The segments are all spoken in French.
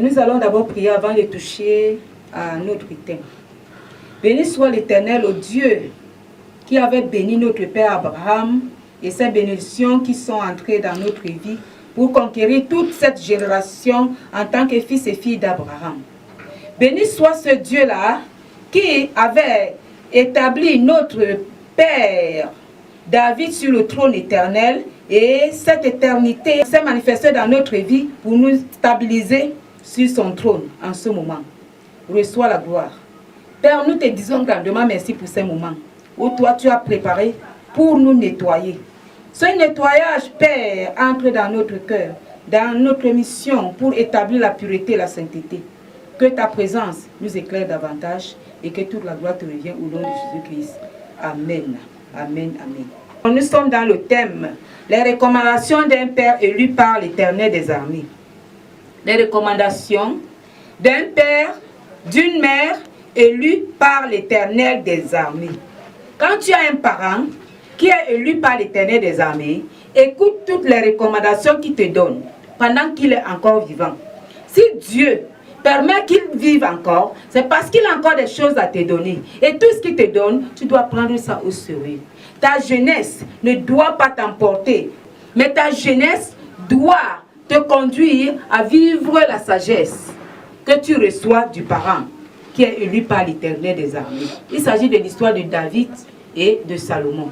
Nous allons d'abord prier avant de toucher à notre thème. Béni soit l'Éternel, au Dieu qui avait béni notre Père Abraham et ses bénédictions qui sont entrées dans notre vie pour conquérir toute cette génération en tant que fils et filles d'Abraham. Béni soit ce Dieu-là qui avait établi notre Père David sur le trône éternel, et cette éternité s'est manifestée dans notre vie pour nous stabiliser sur son trône en ce moment. Reçois la gloire. Père, nous te disons grandement merci pour ces moments où toi tu as préparé pour nous nettoyer. Ce nettoyage, Père, entre dans notre cœur, dans notre mission pour établir la pureté et la sainteté. Que ta présence nous éclaire davantage et que toute la gloire te revienne au nom de Jésus-Christ. Amen. Amen. Amen. Nous sommes dans le thème les recommandations d'un père élu par l'Éternel des armées. Les recommandations d'un père, d'une mère élue par l'Éternel des armées. Quand tu as un parent qui est élu par l'Éternel des armées, écoute toutes les recommandations qu'il te donne pendant qu'il est encore vivant. Si Dieu permet qu'il vive encore, c'est parce qu'il a encore des choses à te donner. Et tout ce qu'il te donne, tu dois prendre ça au sérieux. Ta jeunesse ne doit pas t'emporter, mais ta jeunesse doit te conduire à vivre la sagesse que tu reçois du parent qui est élu par l'Éternel des armées. Il s'agit de l'histoire de David et de Salomon.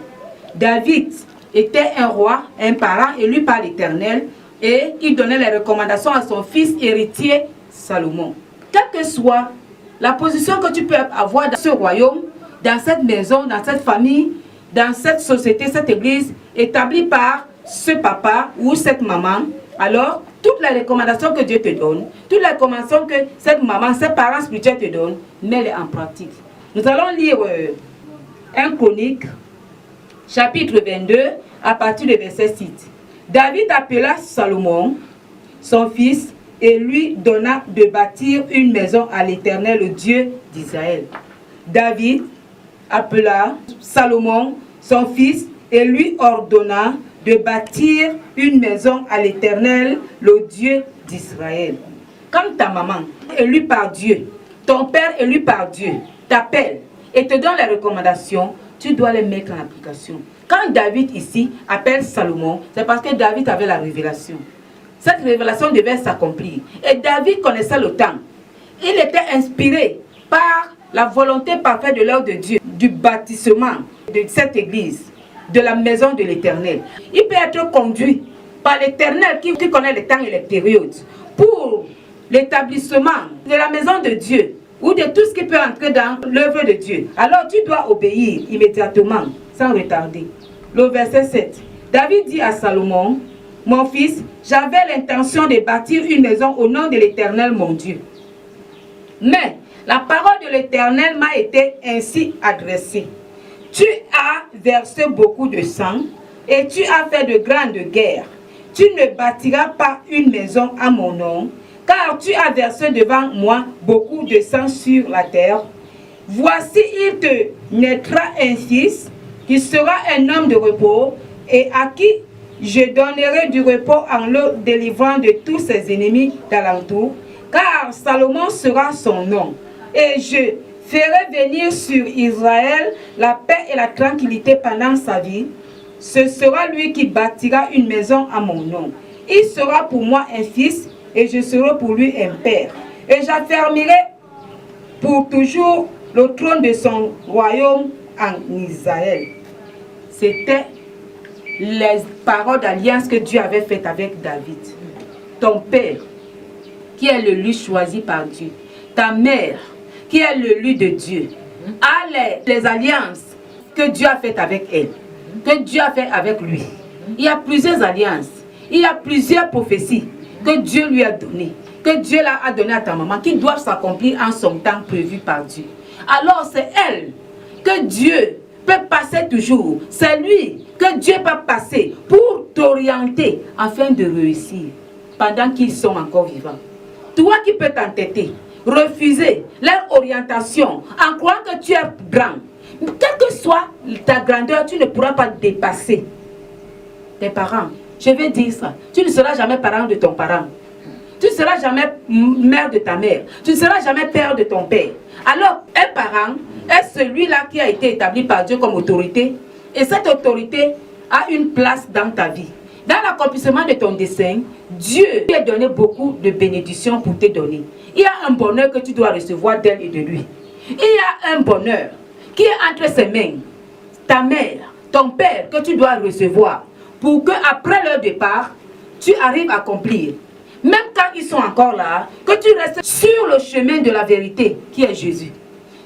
David était un roi, un parent élu par l'Éternel, et il donnait les recommandations à son fils héritier Salomon. Quelle que soit la position que tu peux avoir dans ce royaume, dans cette maison, dans cette famille, dans cette société, cette église, établie par ce papa ou cette maman, alors toutes les recommandations que Dieu te donne, toutes les recommandations que cette maman, ses parents spirituels te donnent, mets-les en pratique. Nous allons lire 1 Chronique, chapitre 22, à partir du verset 6. David appela Salomon, son fils, et lui donna de bâtir une maison à l'Éternel, le Dieu d'Israël. David appela Salomon, son fils, et lui ordonna de bâtir une maison à l'Éternel, le Dieu d'Israël. Quand ta maman, élue par Dieu, ton père élu par Dieu, t'appelle et te donne les recommandations, tu dois les mettre en application. Quand David ici appelle Salomon, c'est parce que David avait la révélation. Cette révélation devait s'accomplir. Et David connaissait le temps. Il était inspiré par la volonté parfaite de l'œuvre de Dieu, du bâtissement de cette église, de la maison de l'Éternel. Il peut être conduit par l'Éternel qui connaît les temps et les périodes pour l'établissement de la maison de Dieu ou de tout ce qui peut entrer dans l'œuvre de Dieu. Alors tu dois obéir immédiatement, sans retarder. Le verset 7. David dit à Salomon, « Mon fils, j'avais l'intention de bâtir une maison au nom de l'Éternel mon Dieu. Mais la parole de l'Éternel m'a été ainsi adressée. Tu as versé beaucoup de sang et tu as fait de grandes guerres. Tu ne bâtiras pas une maison à mon nom, car tu as versé devant moi beaucoup de sang sur la terre. Voici, il te naîtra un fils qui sera un homme de repos et à qui je donnerai du repos en le délivrant de tous ses ennemis d'alentour, car Salomon sera son nom. Et je ferai venir sur Israël la paix et la tranquillité pendant sa vie. Ce sera lui qui bâtira une maison à mon nom. Il sera pour moi un fils et je serai pour lui un père. Et j'affermirai pour toujours le trône de son royaume en Israël. » C'était les paroles d'alliance que Dieu avait faites avec David. Ton père, qui est l'élu choisi par Dieu. Ta mère, qui est l'élu de Dieu. A les alliances que Dieu a faites avec elle. Que Dieu a fait avec lui. Il y a plusieurs alliances. Il y a plusieurs prophéties que Dieu lui a données. Que Dieu a donné à ta maman. Qui doivent s'accomplir en son temps prévu par Dieu. Alors c'est elle que Dieu peut passer toujours. C'est lui que Dieu peut passer pour t'orienter afin de réussir pendant qu'ils sont encore vivants. Toi qui peux t'entêter, refuser leur orientation en croyant que tu es grand. Quelle que soit ta grandeur, tu ne pourras pas dépasser tes parents. Je vais dire ça. Tu ne seras jamais parent de ton parent. Tu ne seras jamais mère de ta mère. Tu ne seras jamais père de ton père. Alors, un parent est celui-là qui a été établi par Dieu comme autorité. Et cette autorité a une place dans ta vie. Dans l'accomplissement de ton dessein, Dieu t'a donné beaucoup de bénédictions pour te donner. Il y a un bonheur que tu dois recevoir d'elle et de lui. Il y a un bonheur qui est entre ses mains, ta mère, ton père, que tu dois recevoir pour qu'après leur départ, tu arrives à accomplir. Même quand ils sont encore là, que tu restes sur le chemin de la vérité qui est Jésus.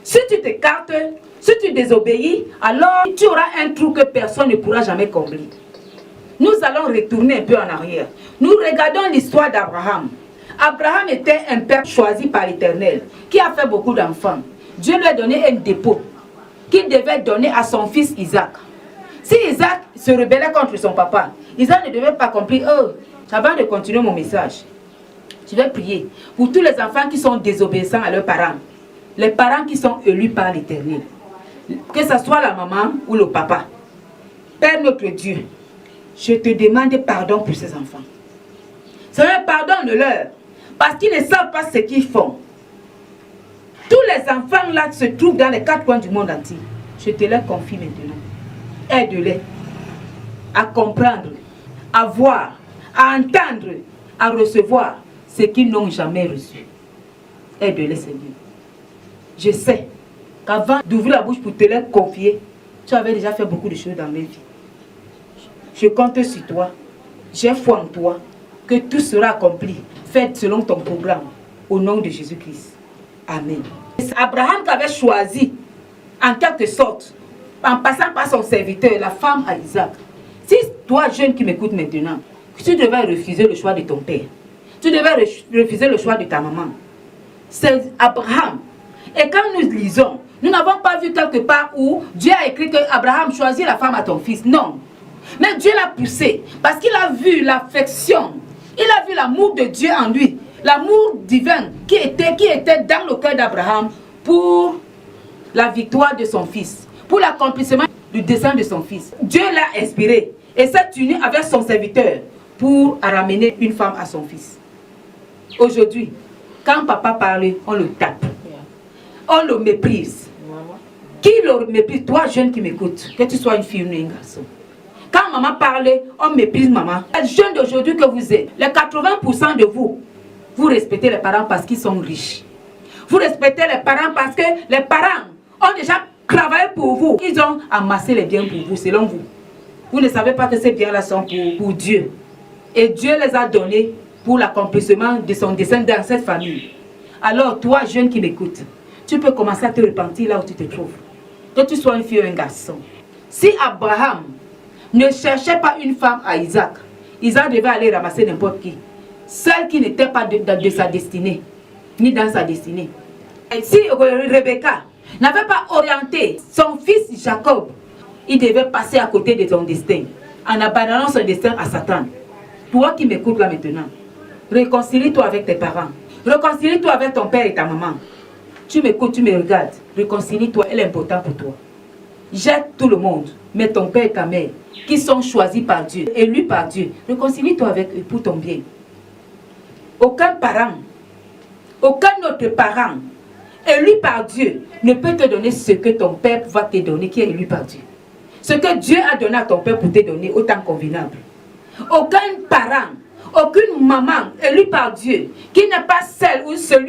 Si tu t'écartes, si tu désobéis, alors tu auras un trou que personne ne pourra jamais combler. Nous allons retourner un peu en arrière. Nous regardons l'histoire d'Abraham. Abraham était un père choisi par l'Éternel, qui a fait beaucoup d'enfants. Dieu lui a donné un dépôt qu'il devait donner à son fils Isaac. Si Isaac se rebellait contre son papa, Isaac ne devait pas accomplir. Oh, avant de continuer mon message, je vais prier pour tous les enfants qui sont désobéissants à leurs parents. Les parents qui sont élus par l'Éternel. Que ce soit la maman ou le papa. Père notre Dieu, je te demande pardon pour ces enfants. Seigneur, pardonne-leur, parce qu'ils ne savent pas ce qu'ils font. Tous les enfants là se trouvent dans les 4 coins du monde entier. Je te les confie maintenant. Aide-les à comprendre, à voir, à entendre, à recevoir ce qu'ils n'ont jamais reçu. Aide-les, Seigneur. Je sais qu'avant d'ouvrir la bouche pour te les confier, tu avais déjà fait beaucoup de choses dans ma vie. Je compte sur toi. J'ai foi en toi. Que tout sera accompli. Fait selon ton programme. Au nom de Jésus-Christ. Amen. Abraham t'avait choisi, en quelque sorte, en passant par son serviteur, la femme à Isaac. Si toi, jeune qui m'écoute maintenant, tu devais refuser le choix de ton père. Tu devais refuser le choix de ta maman. C'est Abraham. Et quand nous lisons, nous n'avons pas vu quelque part où Dieu a écrit que Abraham choisit la femme à ton fils. Non. Mais Dieu l'a poussé parce qu'il a vu l'affection. Il a vu l'amour de Dieu en lui. L'amour divin qui était dans le cœur d'Abraham pour la victoire de son fils. Pour l'accomplissement du dessein de son fils. Dieu l'a inspiré et s'est uni avec son serviteur pour ramener une femme à son fils. Aujourd'hui, quand papa parle, on le tape. On le méprise. Qui le méprise? Toi, jeune qui m'écoute, que tu sois une fille ou un garçon. Quand maman parle, on méprise maman. Les jeunes d'aujourd'hui que vous êtes, les 80% de vous, vous respectez les parents parce qu'ils sont riches. Vous respectez les parents parce que les parents ont déjà travaillé pour vous. Ils ont amassé les biens pour vous, selon vous. Vous ne savez pas que ces biens-là sont pour Dieu. Et Dieu les a donnés pour l'accomplissement de son dessein dans cette famille. Alors, toi, jeune qui m'écoute, tu peux commencer à te repentir là où tu te trouves. Que tu sois une fille ou un garçon. Si Abraham ne cherchait pas une femme à Isaac, Isaac devait aller ramasser n'importe qui. Celle qui n'était pas de sa destinée, ni dans sa destinée. Et si Rebecca n'avait pas orienté son fils Jacob, il devait passer à côté de son destin, en abandonnant son destin à Satan. Toi qui m'écoutes là maintenant, réconcilie-toi avec tes parents. Réconcilie-toi avec ton père et ta maman. Tu m'écoutes, tu me regardes. Réconcilie-toi, elle est importante pour toi. Jette tout le monde, mais ton père et ta mère, qui sont choisis par Dieu, élus par Dieu, réconcilie-toi avec eux pour ton bien. Aucun parent, aucun autre parent, élu par Dieu, ne peut te donner ce que ton père va te donner, qui est élu par Dieu. Ce que Dieu a donné à ton père pour te donner, autant convenable. Aucun parent, aucune maman élue par Dieu, qui n'est pas celle ou celle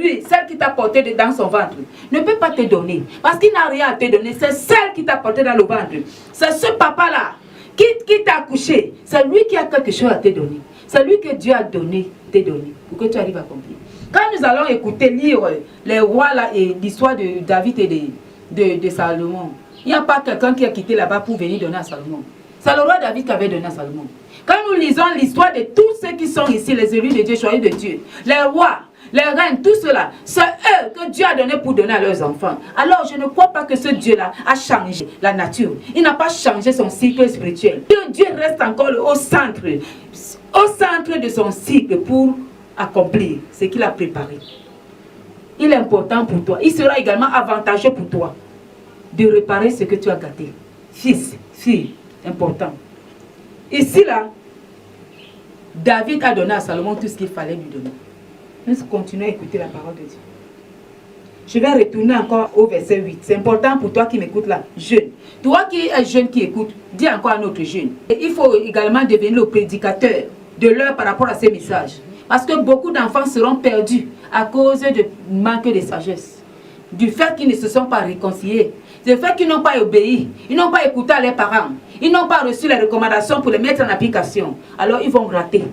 qui t'a porté dans son ventre, ne peut pas te donner. Parce qu'il n'a rien à te donner. C'est celle qui t'a porté dans le ventre. C'est ce papa-là qui t'a accouché. C'est lui qui a quelque chose à te donner. C'est lui que Dieu a donné, te donné, pour que tu arrives à accomplir. Quand nous allons écouter, lire les rois là, et l'histoire de David et de Salomon, il n'y a pas quelqu'un qui a quitté là-bas pour venir donner à Salomon. C'est le roi David qui avait donné à Salomon. Quand nous lisons l'histoire de tous ceux qui sont ici, les élus de Dieu, choisis de Dieu, les rois, les reines, tout cela, c'est eux que Dieu a donné pour donner à leurs enfants. Alors je ne crois pas que ce Dieu-là a changé la nature. Il n'a pas changé son cycle spirituel. Dieu reste encore au centre de son cycle pour accomplir ce qu'il a préparé. Il est important pour toi. Il sera également avantageux pour toi de réparer ce que tu as gâté. Fils, fille, important. Ici là, David a donné à Salomon tout ce qu'il fallait lui donner. Nous continuons à écouter la parole de Dieu. Je vais retourner encore au verset 8. C'est important pour toi qui m'écoutes là, jeune. Toi qui es jeune qui écoute, dis encore à notre jeune. Et il faut également devenir le prédicateur de l'heure par rapport à ces messages. Parce que beaucoup d'enfants seront perdus à cause du manque de sagesse. Du fait qu'ils ne se sont pas réconciliés. Du fait qu'ils n'ont pas obéi. Ils n'ont pas écouté leurs parents. Ils n'ont pas reçu les recommandations pour les mettre en application. Alors ils vont rater.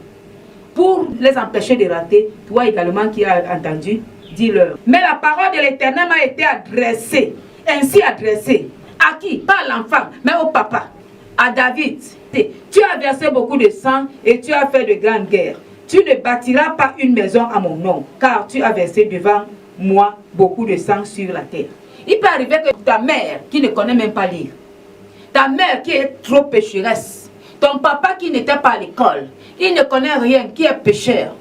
Pour les empêcher de rater, toi également qui as entendu, dis-leur. Mais la parole de l'Éternel m'a été adressée. Ainsi adressée. À qui? Pas à l'enfant, mais au papa. À David. Tu as versé beaucoup de sang et tu as fait de grandes guerres. Tu ne bâtiras pas une maison à mon nom, car tu as versé devant moi beaucoup de sang sur la terre. Il peut arriver que ta mère, qui ne connaît même pas lire, ta mère qui est trop pécheresse, ton papa qui n'était pas à l'école, il ne connaît rien, qui est pécheur,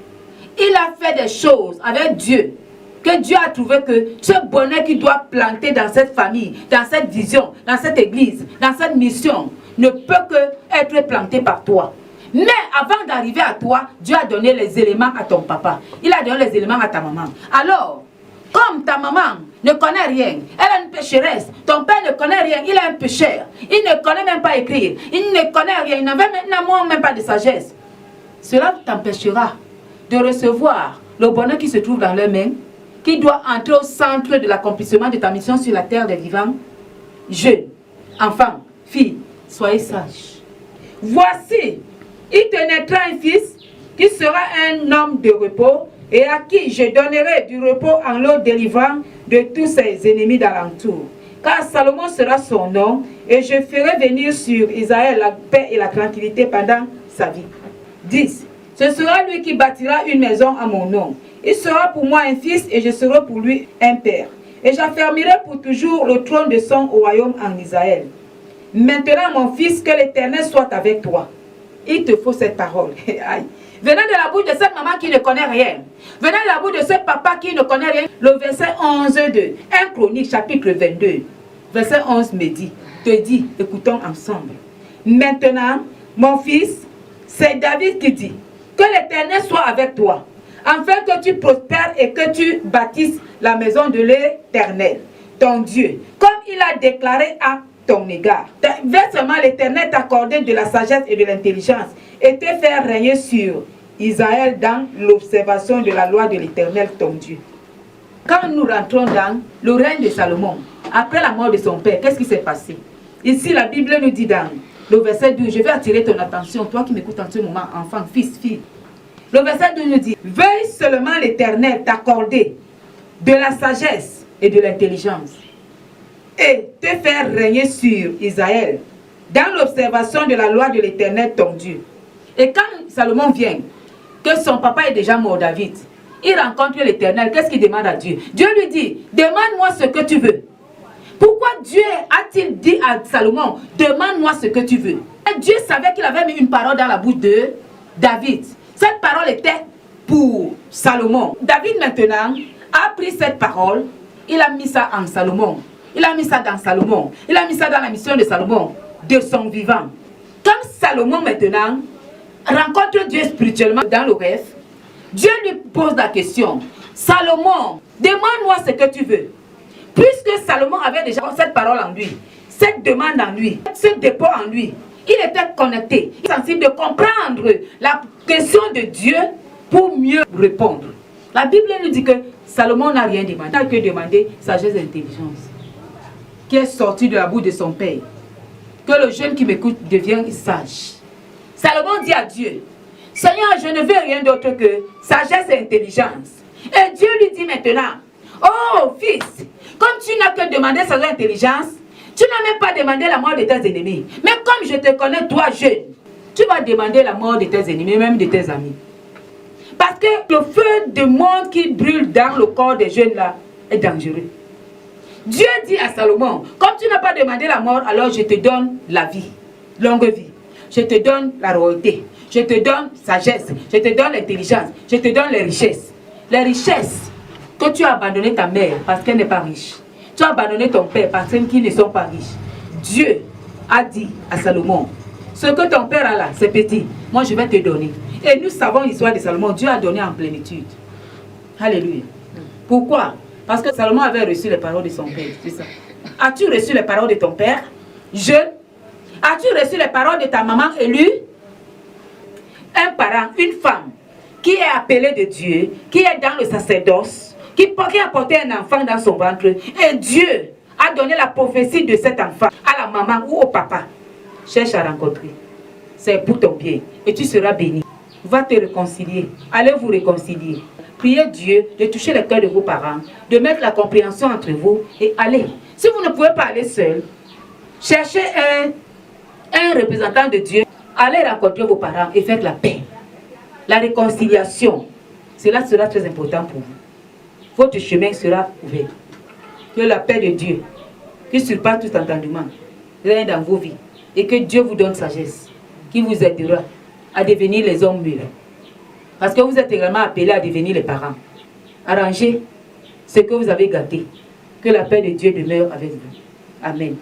il a fait des choses avec Dieu, que Dieu a trouvé que ce bonheur qu'il doit planter dans cette famille, dans cette vision, dans cette église, dans cette mission, ne peut que être planté par toi. Mais avant d'arriver à toi, Dieu a donné les éléments à ton papa. Il a donné les éléments à ta maman. Alors, comme ta maman ne connaît rien, elle est une pécheresse, ton père ne connaît rien, il est un pécheur, il ne connaît même pas écrire, il ne connaît rien, il n'a même pas de sagesse. Cela t'empêchera de recevoir le bonheur qui se trouve dans leurs mains, qui doit entrer au centre de l'accomplissement de ta mission sur la terre des vivants. Jeunes, enfants, filles, soyez sages. Voici, il te naîtra un fils qui sera un homme de repos et à qui je donnerai du repos en le délivrant de tous ses ennemis d'alentour. Car Salomon sera son nom et je ferai venir sur Israël la paix et la tranquillité pendant sa vie. 10. Ce sera lui qui bâtira une maison à mon nom. Il sera pour moi un fils et je serai pour lui un père. Et j'affermirai pour toujours le trône de son royaume en Israël. Maintenant, mon fils, que l'Éternel soit avec toi. Il te faut cette parole. Venant de la bouche de cette maman qui ne connaît rien. Venant de la bouche de ce papa qui ne connaît rien. Le verset 11 de 1 Chronique chapitre 22. Verset 11 me dit, te dit, écoutons ensemble. Maintenant, mon fils, c'est David qui dit, que l'Éternel soit avec toi, afin que tu prospères et que tu bâtisses la maison de l'Éternel, ton Dieu, comme il a déclaré à ton égard. Versement, l'Éternel t'accordait de la sagesse et de l'intelligence et te faire régner sur Israël dans l'observation de la loi de l'Éternel, ton Dieu. Quand nous rentrons dans le règne de Salomon, après la mort de son père, qu'est-ce qui s'est passé? Ici, la Bible nous dit dans le verset 12, je vais attirer ton attention, toi qui m'écoutes en ce moment, enfant, fils, fille. Le verset 12 nous dit, veuille seulement l'Éternel t'accorder de la sagesse et de l'intelligence et te faire régner sur Israël dans l'observation de la loi de l'Éternel, ton Dieu. Et quand Salomon vient, que son papa est déjà mort, David, il rencontre l'Éternel, qu'est-ce qu'il demande à Dieu? Dieu lui dit, demande-moi ce que tu veux. Pourquoi Dieu a-t-il dit à Salomon, demande-moi ce que tu veux? Et Dieu savait qu'il avait mis une parole dans la bouche de David. Cette parole était pour Salomon. David maintenant a pris cette parole, il a mis ça en Salomon. Il a mis ça dans Salomon. Il a mis ça dans la mission de Salomon, de son vivant. Quand Salomon maintenant rencontre Dieu spirituellement dans le rêve, Dieu lui pose la question, Salomon, demande-moi ce que tu veux. Puisque Salomon avait déjà cette parole en lui, cette demande en lui, ce dépôt en lui, il était connecté, sensible de comprendre la question de Dieu pour mieux répondre. La Bible nous dit que Salomon n'a rien demandé, il n'a que demandé sagesse et intelligence, qui est sorti de la bouche de son père. Que le jeune qui m'écoute devienne sage. Salomon dit à Dieu, Seigneur, je ne veux rien d'autre que sagesse et intelligence. Et Dieu lui dit maintenant, oh fils, comme tu n'as que demandé sagesse et intelligence, tu n'as même pas demandé la mort de tes ennemis. Mais comme je te connais, toi jeune, tu vas demander la mort de tes ennemis, même de tes amis. Parce que le feu du monde qui brûle dans le corps des jeunes là est dangereux. Dieu dit à Salomon, comme tu n'as pas demandé la mort, alors je te donne la vie, longue vie. Je te donne la royauté, je te donne sagesse, je te donne l'intelligence, je te donne les richesses. Les richesses que tu as abandonné ta mère parce qu'elle n'est pas riche. Tu as abandonné ton père parce qu'ils ne sont pas riches. Dieu a dit à Salomon, ce que ton père a là, c'est petit, moi je vais te donner. Et nous savons l'histoire de Salomon, Dieu a donné en plénitude. Alléluia. Pourquoi? Parce que Salomon avait reçu les paroles de son père. C'est ça. As-tu reçu les paroles de ton père? Jeune. As-tu reçu les paroles de ta maman élue? Un parent, une femme qui est appelée de Dieu, qui est dans le sacerdoce, qui a porté un enfant dans son ventre, et Dieu a donné la prophétie de cet enfant à la maman ou au papa. Cherche à rencontrer. C'est pour ton bien. Et tu seras béni. Va te réconcilier. Allez vous réconcilier. Priez Dieu de toucher le cœur de vos parents, de mettre la compréhension entre vous et allez. Si vous ne pouvez pas aller seul, cherchez un représentant de Dieu. Allez rencontrer vos parents et faites la paix. La réconciliation, cela sera très important pour vous. Votre chemin sera ouvert. Que la paix de Dieu, qui surpasse tout entendement, règne dans vos vies. Et que Dieu vous donne sagesse, qui vous aidera à devenir les hommes mûrs. Parce que vous êtes également appelés à devenir les parents. Arrangez ce que vous avez gâté. Que la paix de Dieu demeure avec vous. Amen.